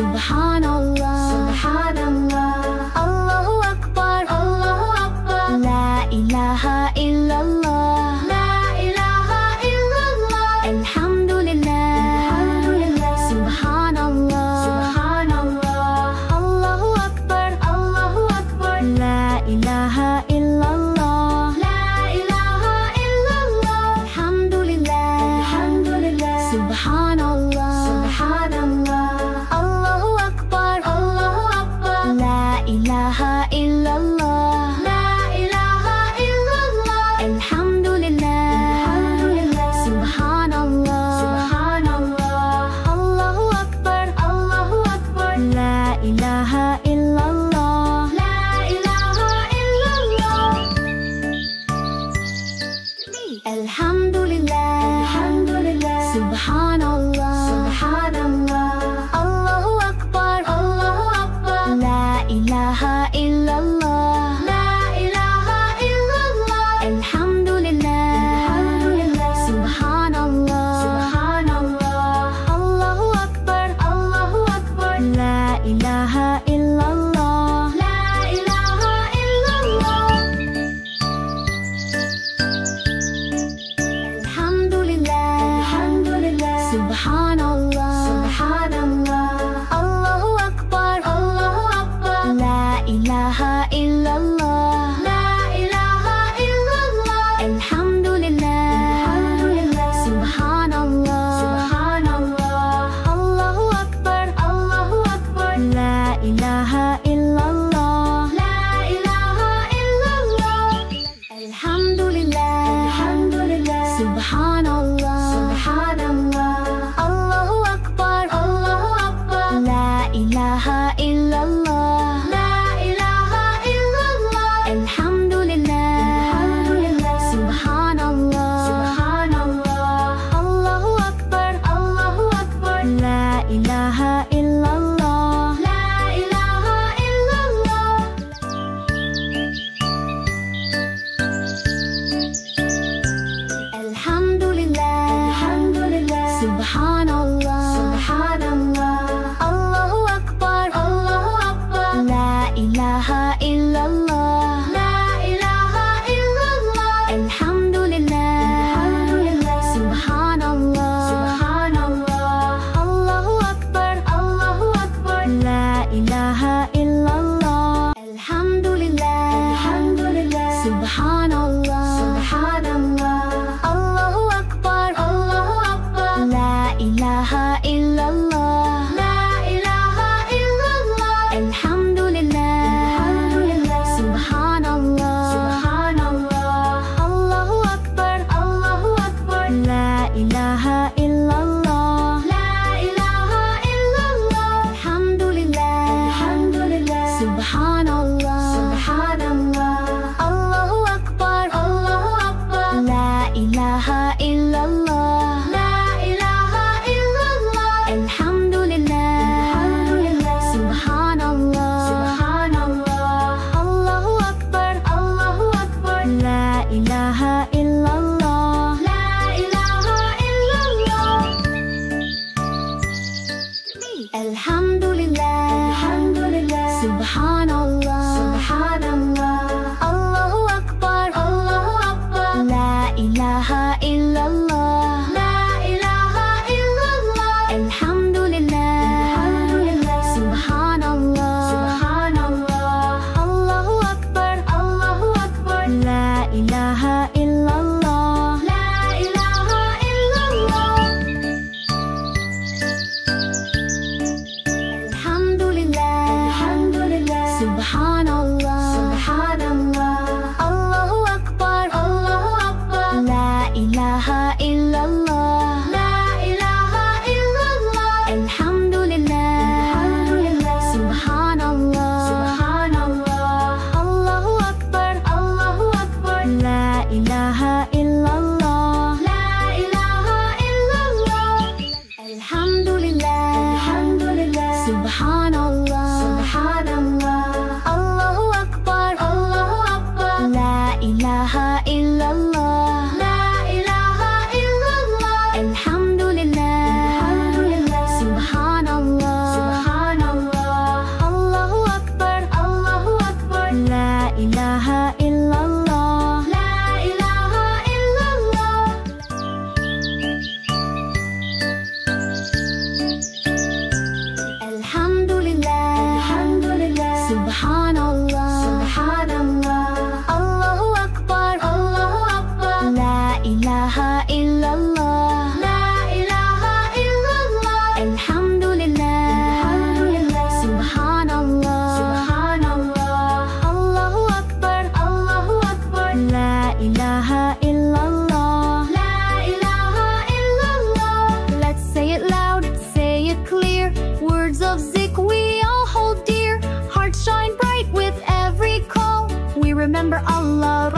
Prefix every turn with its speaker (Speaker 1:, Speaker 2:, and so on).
Speaker 1: Subhanallah, Subhanallah. Allahu Akbar, Allahu Akbar. La ilaha illallah, La ilaha illallah. Alhamdulillah, Alhamdulillah. Subhanallah, Subhanallah. Allahu Akbar, Allahu Akbar. La ilaha illallah, La ilaha illallah. Alhamdulillah, Alhamdulillah. Subhanallah, Subhanallah. Allahu Akbar, Allahu Akbar. La ilaha illallah, La ilaha illallah. Alhamdulillah, Alhamdulillah. Subhanallah, Subhanallah. Allahu Akbar, Allahu Akbar. La ilaha illallah, La ilaha illallah. Alhamdulillah, Alhamdulillah. Subhanallah, Subhanallah. Allahu Akbar, Allahu Akbar. La ilaha illallah, La ilaha illallah. Alhamdulillah, Alhamdulillah. Subhanallah, Subhanallah. Allahu Akbar, Allahu Akbar. La ilaha illallah, La ilaha illallah. Alhamdulillah, Alhamdulillah. Subhanallah, Subhanallah. Allahu Akbar, Allahu Akbar. La ilaha illallah, La ilaha illallah. Alhamdulillah, Alhamdulillah. Subhanallah, Subhanallah. Allahu Akbar, Allahu Akbar. La ilaha illallah, La ilaha illallah. Alhamdulillah, Alhamdulillah. Subhanallah, Subhanallah. Allahu Akbar, Allahu Akbar. La ilaha illallah, La ilaha illallah. Alhamdulillah, Alhamdulillah. Subhanallah, Subhanallah. Allahu Akbar, Allahu Akbar. La ilaha illallah, La ilaha illallah. Alhamdulillah, Alhamdulillah. Subhanallah, Subhanallah. Allahu Akbar, Allahu Akbar. La ilaha illallah, La ilaha illallah. Alhamdulillah, Alhamdulillah. Subhanallah, Subhanallah. Allahu Akbar, Allahu Akbar. La ilaha illallah. Alhamdulillah, Alhamdulillah. Subhanallah, Subhanallah. Allahu Akbar, Allahu Akbar. La ilaha illallah, La ilaha illallah. Alhamdulillah, Alhamdulillah. Subhanallah, Subhanallah. Allahu Akbar, Allahu Akbar. La ilaha illallah, La ilaha illallah. Alhamdulillah, Alhamdulillah. Subhanallah, Subhanallah. Allahu Akbar, Allahu Akbar. La ilaha illallah, La ilaha illallah. Alhamdulillah, Alhamdulillah. Subhanallah, Subhanallah. Allahu Akbar, Allahu Akbar. La ilaha illallah, La ilaha illallah. Alhamdulillah, Alhamdulillah. Subhanallah, Subhanallah. Allahu Akbar, Allahu Akbar. La ilaha illallah, La ilaha illallah. Alhamdulillah, Alhamdulillah. Subhanallah, Subhanallah. Allahu Akbar, Allahu Akbar. La ilaha illallah, La ilaha illallah. Alhamdulillah, Alhamdulillah. Subhanallah, Subhanallah. Allahu Akbar, Allahu Akbar. La ilaha illallah, La ilaha illallah. Alhamdulillah, Alhamdulillah. Subhanallah, Subhanallah. Allahu Akbar, Allahu Akbar. La ilaha illallah, La ilaha illallah. Alhamdulillah, Alhamdulillah. Subhanallah, Subhanallah. Allahu Akbar, Allahu Akbar. La ilaha illallah, La ilaha illallah. Alhamdulillah, Alhamdulillah. Subhanallah, Subhanallah. Words of zikr we all hold dear. Hearts shine bright with every call. We remember Allah,